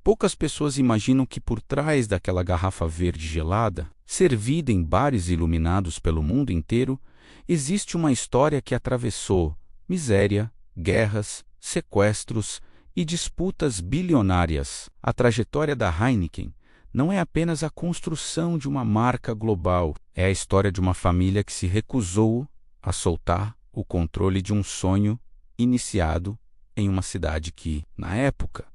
Poucas pessoas imaginam que por trás daquela garrafa verde gelada, servida em bares iluminados pelo mundo inteiro, existe uma história que atravessou miséria, guerras, sequestros e disputas bilionárias. A trajetória da Heineken não é apenas a construção de uma marca global, é a história de uma família que se recusou a soltar o controle de um sonho iniciado em uma cidade que, na época,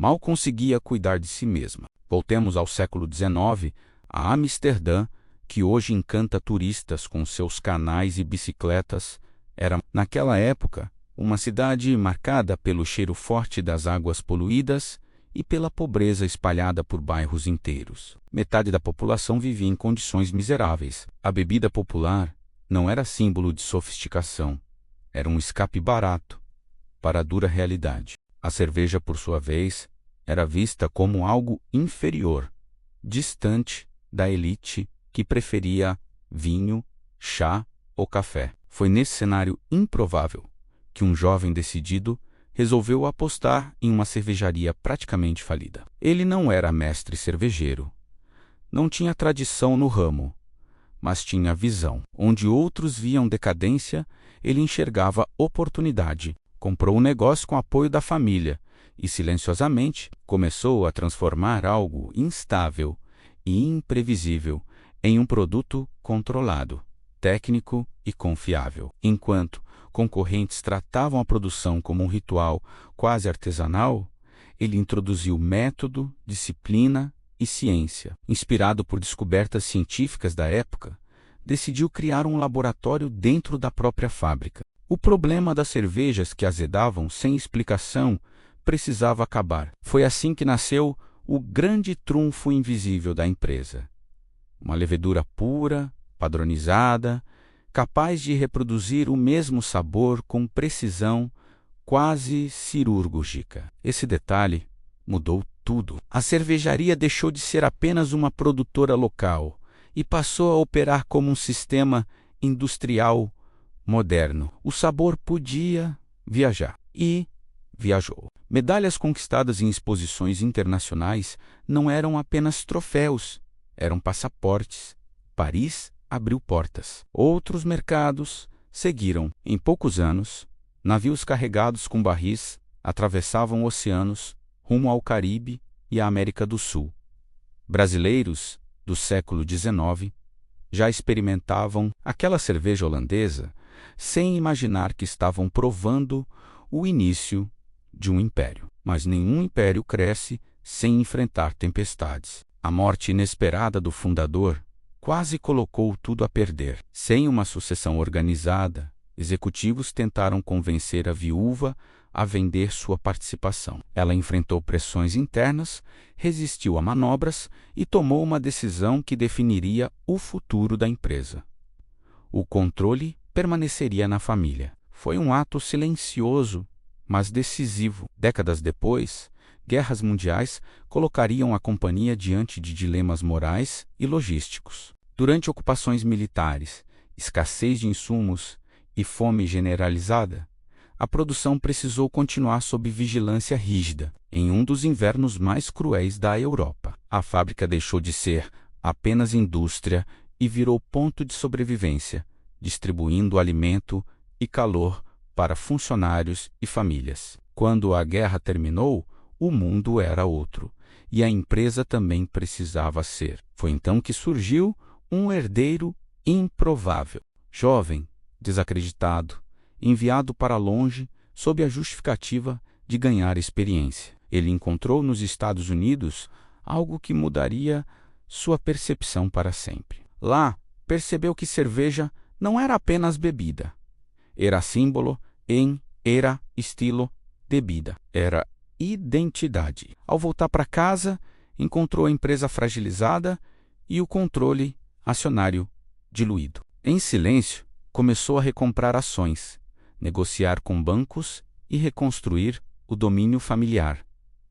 mal conseguia cuidar de si mesma. Voltemos ao século XIX, a Amsterdã, que hoje encanta turistas com seus canais e bicicletas, era, naquela época, uma cidade marcada pelo cheiro forte das águas poluídas e pela pobreza espalhada por bairros inteiros. Metade da população vivia em condições miseráveis. A bebida popular não era símbolo de sofisticação, era um escape barato para a dura realidade. A cerveja, por sua vez, era vista como algo inferior, distante da elite que preferia vinho, chá ou café. Foi nesse cenário improvável que um jovem decidido resolveu apostar em uma cervejaria praticamente falida. Ele não era mestre cervejeiro, não tinha tradição no ramo, mas tinha visão. Onde outros viam decadência, ele enxergava oportunidade. Comprou um negócio com apoio da família e, silenciosamente, começou a transformar algo instável e imprevisível em um produto controlado, técnico e confiável. Enquanto concorrentes tratavam a produção como um ritual quase artesanal, ele introduziu método, disciplina e ciência. Inspirado por descobertas científicas da época, decidiu criar um laboratório dentro da própria fábrica. O problema das cervejas que azedavam sem explicação precisava acabar. Foi assim que nasceu o grande trunfo invisível da empresa. Uma levedura pura, padronizada, capaz de reproduzir o mesmo sabor com precisão quase cirúrgica. Esse detalhe mudou tudo. A cervejaria deixou de ser apenas uma produtora local e passou a operar como um sistema industrial moderno. O sabor podia viajar e viajou. Medalhas conquistadas em exposições internacionais não eram apenas troféus, eram passaportes. Paris abriu portas. Outros mercados seguiram. Em poucos anos, navios carregados com barris atravessavam oceanos rumo ao Caribe e à América do Sul. Brasileiros do século XIX já experimentavam aquela cerveja holandesa sem imaginar que estavam provando o início de um império. Mas nenhum império cresce sem enfrentar tempestades. A morte inesperada do fundador quase colocou tudo a perder. Sem uma sucessão organizada, executivos tentaram convencer a viúva a vender sua participação. Ela enfrentou pressões internas, resistiu a manobras e tomou uma decisão que definiria o futuro da empresa. O controle permaneceria na família. Foi um ato silencioso, mas decisivo. Décadas depois, guerras mundiais colocariam a companhia diante de dilemas morais e logísticos. Durante ocupações militares, escassez de insumos e fome generalizada, a produção precisou continuar sob vigilância rígida. Em um dos invernos mais cruéis da Europa, a fábrica deixou de ser apenas indústria e virou ponto de sobrevivência, distribuindo alimento e calor para funcionários e famílias. Quando a guerra terminou, o mundo era outro, e a empresa também precisava ser. Foi então que surgiu um herdeiro improvável. Jovem, desacreditado, enviado para longe sob a justificativa de ganhar experiência. Ele encontrou nos Estados Unidos algo que mudaria sua percepção para sempre. Lá, percebeu que cerveja não era apenas bebida. Era símbolo era estilo de vida. Era identidade. Ao voltar para casa, encontrou a empresa fragilizada e o controle acionário diluído. Em silêncio, começou a recomprar ações, negociar com bancos e reconstruir o domínio familiar,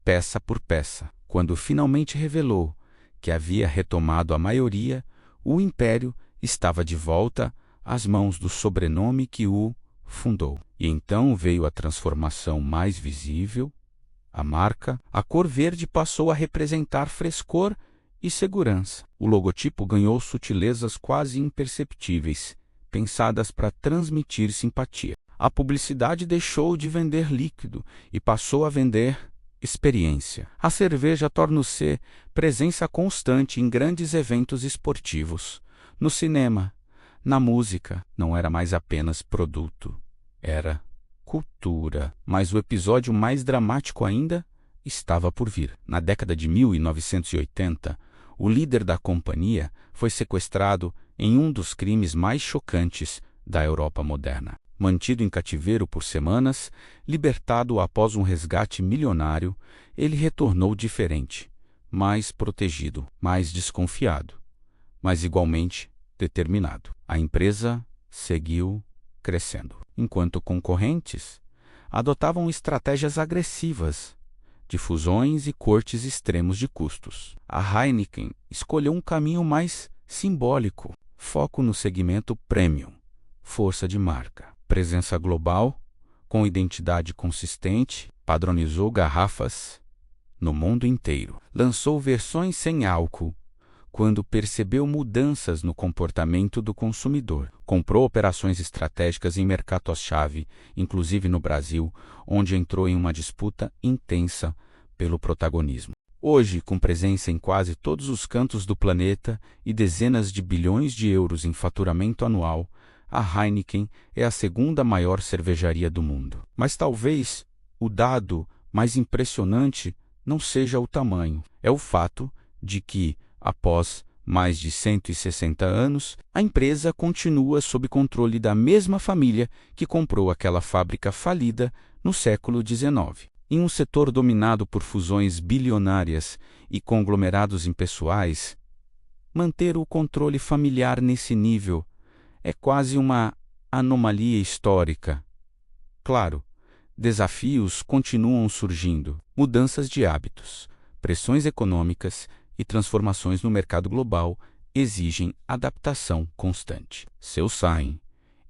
peça por peça. Quando finalmente revelou que havia retomado a maioria, o império estava de volta às mãos do sobrenome que o fundou. E então veio a transformação mais visível, a marca, a cor verde passou a representar frescor e segurança. O logotipo ganhou sutilezas quase imperceptíveis, pensadas para transmitir simpatia. A publicidade deixou de vender líquido e passou a vender experiência. A cerveja tornou-se presença constante em grandes eventos esportivos. No cinema, na música, não era mais apenas produto, era cultura. Mas o episódio mais dramático ainda estava por vir. Na década de 1980, o líder da companhia foi sequestrado em um dos crimes mais chocantes da Europa moderna. Mantido em cativeiro por semanas, libertado após um resgate milionário, ele retornou diferente, mais protegido, mais desconfiado, mas igualmente determinado. A empresa seguiu crescendo, enquanto concorrentes adotavam estratégias agressivas de fusões e cortes extremos de custos. A Heineken escolheu um caminho mais simbólico, foco no segmento premium, força de marca. Presença global, com identidade consistente, padronizou garrafas no mundo inteiro. Lançou versões sem álcool quando percebeu mudanças no comportamento do consumidor. Comprou operações estratégicas em mercados-chave, inclusive no Brasil, onde entrou em uma disputa intensa pelo protagonismo. Hoje, com presença em quase todos os cantos do planeta e dezenas de bilhões de euros em faturamento anual, a Heineken é a segunda maior cervejaria do mundo. Mas talvez o dado mais impressionante não seja o tamanho, é o fato de que, após mais de 160 anos, a empresa continua sob controle da mesma família que comprou aquela fábrica falida no século XIX. Em um setor dominado por fusões bilionárias e conglomerados impessoais, manter o controle familiar nesse nível é quase uma anomalia histórica. Claro, desafios continuam surgindo, mudanças de hábitos, pressões econômicas e transformações no mercado global exigem adaptação constante. Seus saem,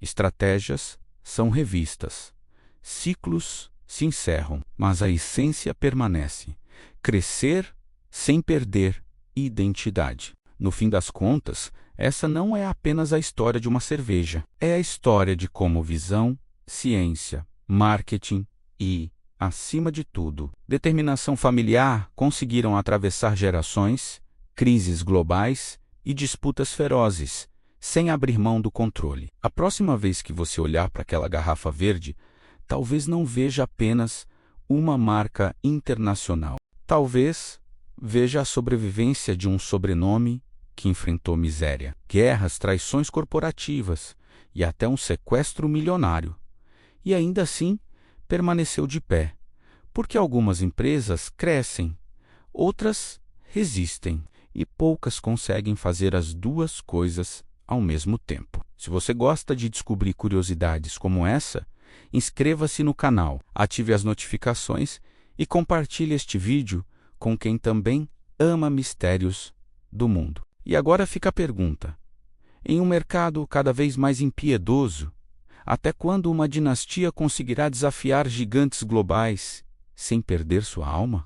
estratégias são revistas, ciclos se encerram, mas a essência permanece: crescer sem perder identidade. No fim das contas, essa não é apenas a história de uma cerveja, é a história de como visão, ciência, marketing e, acima de tudo, determinação familiar conseguiram atravessar gerações, crises globais e disputas ferozes, sem abrir mão do controle. A próxima vez que você olhar para aquela garrafa verde, talvez não veja apenas uma marca internacional. Talvez veja a sobrevivência de um sobrenome que enfrentou miséria, guerras, traições corporativas e até um sequestro milionário. E ainda assim, permaneceu de pé, porque algumas empresas crescem, outras resistem, e poucas conseguem fazer as duas coisas ao mesmo tempo. Se você gosta de descobrir curiosidades como essa, inscreva-se no canal, ative as notificações e compartilhe este vídeo com quem também ama mistérios do mundo. E agora fica a pergunta: em um mercado cada vez mais impiedoso, até quando uma dinastia conseguirá desafiar gigantes globais sem perder sua alma?